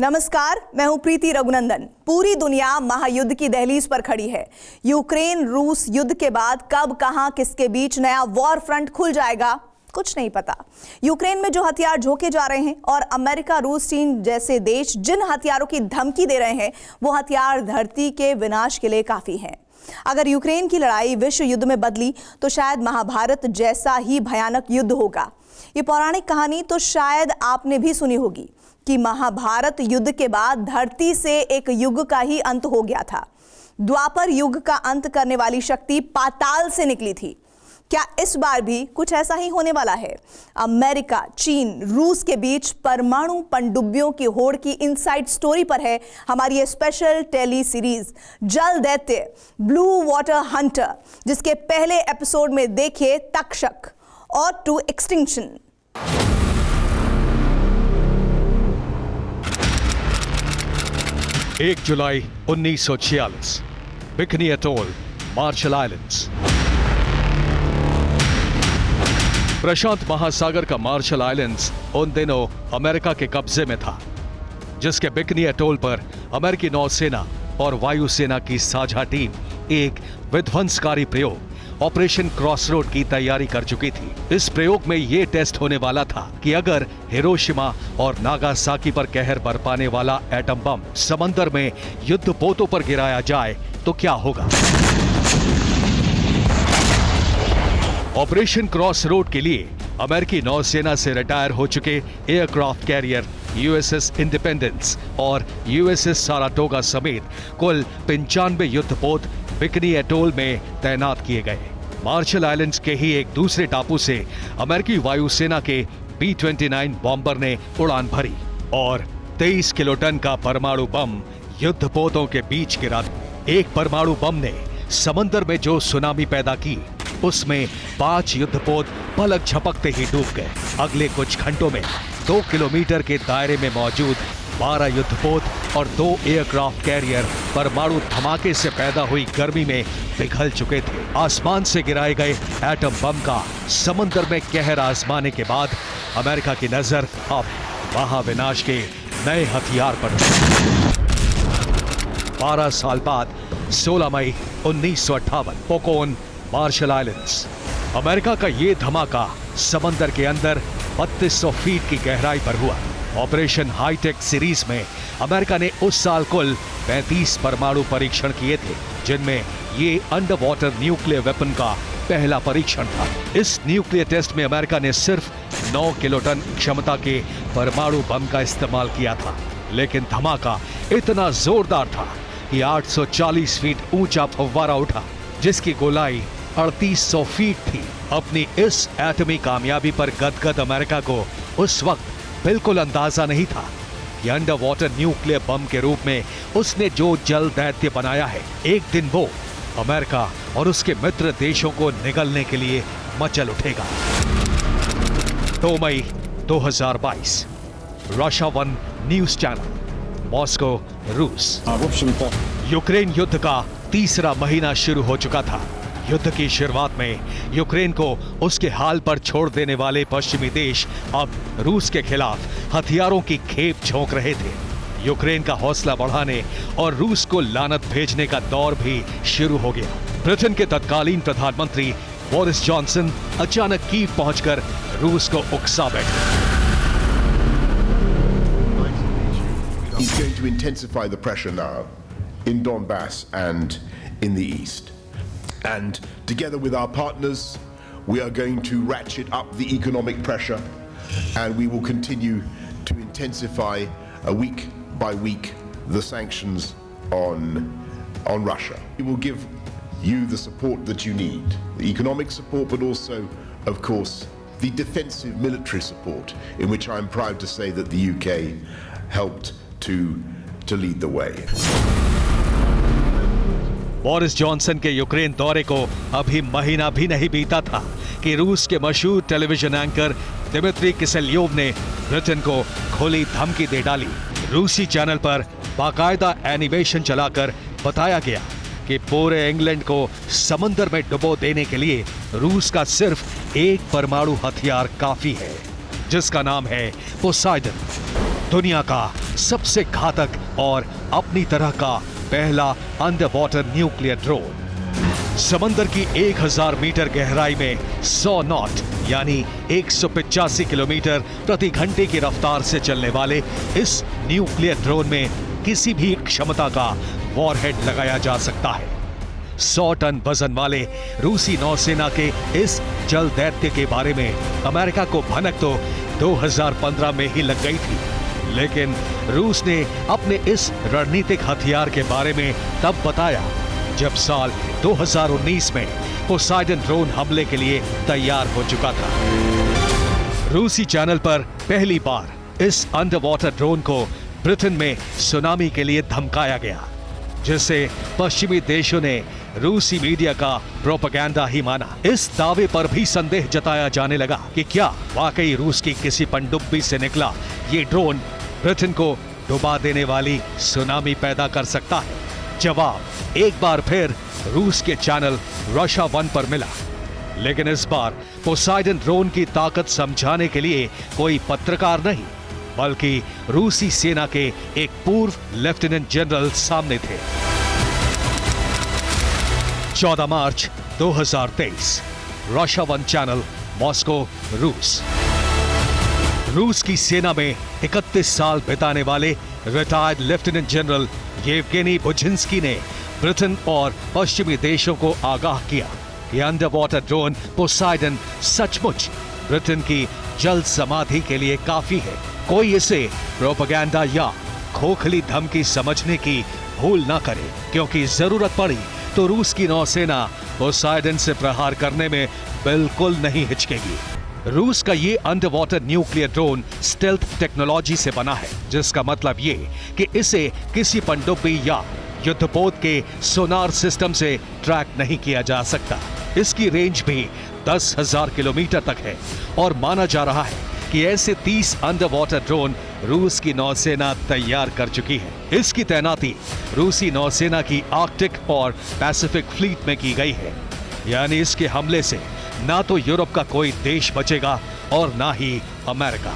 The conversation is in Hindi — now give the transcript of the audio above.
नमस्कार, मैं हूं प्रीति रघुनंदन। पूरी दुनिया महायुद्ध की दहलीज पर खड़ी है। यूक्रेन रूस युद्ध के बाद कब कहां किसके बीच नया वॉर फ्रंट खुल जाएगा, कुछ नहीं पता। यूक्रेन में जो हथियार झोंके जा रहे हैं और अमेरिका, रूस, चीन जैसे देश जिन हथियारों की धमकी दे रहे हैं, वो हथियार धरती के विनाश के लिए काफी हैं। अगर यूक्रेन की लड़ाई विश्व युद्ध में बदली तो शायद महाभारत जैसा ही भयानक युद्ध होगा। ये पौराणिक कहानी तो शायद आपने भी सुनी होगी कि महाभारत युद्ध के बाद धरती से एक युग का ही अंत हो गया था। द्वापर युग का अंत करने वाली शक्ति पाताल से निकली थी। क्या इस बार भी कुछ ऐसा ही होने वाला है? अमेरिका, चीन, रूस के बीच परमाणु पनडुब्बियों की होड़ की इनसाइड स्टोरी पर है हमारी ये स्पेशल टेली सीरीज जल दैत्य ब्लू वाटर हंटर, जिसके पहले एपिसोड में देखिए तक्षक और टू एक्सटिंक्शन। 1 जुलाई 1946, बिकनी एटोल, मार्शल आइलैंड्स। प्रशांत महासागर का मार्शल आइलैंड्स उन दिनों अमेरिका के कब्जे में था, जिसके बिकनी एटोल पर अमेरिकी नौसेना और वायुसेना की साझा टीम एक विध्वंसकारी प्रयोग ऑपरेशन क्रॉसरोड की तैयारी कर चुकी थी। इस प्रयोग में यह टेस्ट होने वाला था कि अगर हिरोशिमा और नागासाकी पर कहर बरपाने वाला एटम बम समंदर में युद्धपोतों पर गिराया जाए तो क्या होगा। ऑपरेशन क्रॉसरोड के लिए अमेरिकी नौसेना से रिटायर हो चुके एयरक्राफ्ट कैरियर यूएसएस इंडिपेंडेंस और यूएसएस साराटोगा समेत कुल 95 युद्धपोत बिकनी एटोल में तैनात किए गए। मार्शल आइलैंड्स के ही एक दूसरे टापू से अमेरिकी वायुसेना के B-29 बॉम्बर ने उड़ान भरी और 23 किलोटन का परमाणु बम युद्धपोतों के बीच गिरा। एक परमाणु बम ने समंदर में जो सुनामी पैदा की, उसमें 5 युद्धपोत पलक झपकते ही डूब गए। अगले कुछ घंटों में 2 किलोमीटर के दायरे में मौजूद 12 युद्धपोत और 2 एयरक्राफ्ट कैरियर परमाणु धमाके से पैदा हुई गर्मी में पिघल चुके थे। आसमान से गिराए गए एटम बम का समंदर में कहर आजमाने के बाद अमेरिका की नजर अब महाविनाश के नए हथियार पर 12 साल बाद 16 मई 1958, पोकोन, मार्शल आइलैंड्स। अमेरिका का ये धमाका समंदर के अंदर 3200 फीट की गहराई पर हुआ। ऑपरेशन हाईटेक सीरीज में अमेरिका ने उस साल कुल 35 परमाणु परीक्षण किए थे, जिनमें ये अंडर वाटर न्यूक्लियर वेपन का पहला परीक्षण था। इस न्यूक्लियर टेस्ट में अमेरिका ने सिर्फ 9 किलोटन क्षमता के परमाणु बम का इस्तेमाल किया था, लेकिन धमाका इतना जोरदार था कि 840 फीट ऊंचा फव्वारा उठा, जिसकी गोलाई 3800 फीट थी। अपनी इस एटमी कामयाबी पर गदगद अमेरिका को उस वक्त बिल्कुल अंदाजा नहीं था कि अंडर वाटर न्यूक्लियर बम के रूप में उसने जो जल दैत्य बनाया है, एक दिन वो अमेरिका और उसके मित्र देशों को निगलने के लिए मचल उठेगा। 2 मई 2022, रशिया 1 न्यूज चैनल, मॉस्को, रूस। यूक्रेन युद्ध का तीसरा महीना शुरू हो चुका था। युद्ध की शुरुआत में यूक्रेन को उसके हाल पर छोड़ देने वाले पश्चिमी देश अब रूस के खिलाफ हथियारों की खेप झोंक रहे थे। यूक्रेन का हौसला बढ़ाने और रूस को लानत भेजने का दौर भी शुरू हो गया। ब्रिटेन के तत्कालीन प्रधानमंत्री बोरिस जॉनसन अचानक कीव पहुंचकर रूस को उकसा बैठे। He's going to intensify the pressure now in Donbass and in the east. And together with our partners, we are going to ratchet up the economic pressure, and we will continue to intensify week by week the sanctions on Russia. We will give you the support that you need, the economic support, but also, of course, the defensive military support, in which I'm proud to say that the UK helped to lead the way. Boris Johnson के यूक्रेन दौरे को अभी महीना भी नहीं बीता था कि रूस के मशहूर टेलीविजन एंकर दिमित्री किसेल्योव ने ब्रिटेन को खुली धमकी दे डाली। रूसी चैनल पर बाकायदा एनिमेशन चलाकर बताया गया कि पूरे इंग्लैंड को समंदर में डुबो देने के लिए रूस का सिर्फ एक परमाणु हथियार काफी है, जिसका नाम है पोसाइडन। दुनिया का सबसे घातक और अपनी तरह का पहला अंडर वाटर न्यूक्लियर ड्रोन। समंदर की 1000 मीटर गहराई में 100 नॉट यानी 185 किलोमीटर प्रति घंटे की रफ्तार से चलने वाले इस न्यूक्लियर ड्रोन में किसी भी क्षमता का वॉरहेड लगाया जा सकता है। 100 टन वजन वाले रूसी नौसेना के इस जल दैत्य के बारे में अमेरिका को भनक तो 2015 में ही लग गई थी, लेकिन रूस ने अपने इस रणनीतिक हथियार के बारे में तब बताया जब साल 2019 में पोसाइडन ड्रोन हमले के लिए तैयार हो चुका था। रूसी चैनल पर पहली बार इस अंडर वाटर ड्रोन को ब्रिटेन में सुनामी के लिए धमकाया गया, जिसे पश्चिमी देशों ने रूसी मीडिया का प्रोपेगेंडा ही माना। इस दावे पर भी संदेह जताया जाने लगा कि क्या वाकई रूस की किसी पनडुब्बी से निकला ये ड्रोन ब्रिटेन को डुबा देने वाली सुनामी पैदा कर सकता है। जवाब एक बार फिर रूस के चैनल रशिया 1 पर मिला, लेकिन इस बार पोसाइडन ड्रोन की ताकत समझाने के लिए कोई पत्रकार नहीं, बल्कि रूसी सेना के एक पूर्व लेफ्टिनेंट जनरल सामने थे। 14 मार्च 2023, रशिया 1 चैनल, मॉस्को, रूस। रूस की सेना में 31 साल बिताने वाले रिटायर्ड लेफ्टिनेंट जनरल येवगेनी बुझिंस्की ने ब्रिटेन और पश्चिमी देशों को आगाह किया कि अंडर वाटर ड्रोन पोसाइडन सचमुच ब्रिटेन की जल समाधि के लिए काफी है। कोई इसे प्रोपेगेंडा या खोखली धमकी समझने की भूल ना करे, क्योंकि जरूरत पड़ी तो रूस की नौसेना पोसाइडन से प्रहार करने में बिल्कुल नहीं हिचकेगी। रूस का ये under water nuclear drone stealth technology से बना है, जिसका मतलब ये कि इसे किसी पनडुब्बी या युद्धपोत के सोनार सिस्टम से ट्रैक नहीं किया जा सकता। इसकी रेंज भी 10,000 किलोमीटर तक है और माना जा रहा है कि ऐसे 30 अंडर वाटर ड्रोन रूस की नौसेना तैयार कर चुकी है। इसकी तैनाती रूसी नौसेना की आर्कटिक और पैसिफिक फ्लीट में की गई है, यानी इसके हमले से ना तो यूरोप का कोई देश बचेगा और ना ही अमेरिका।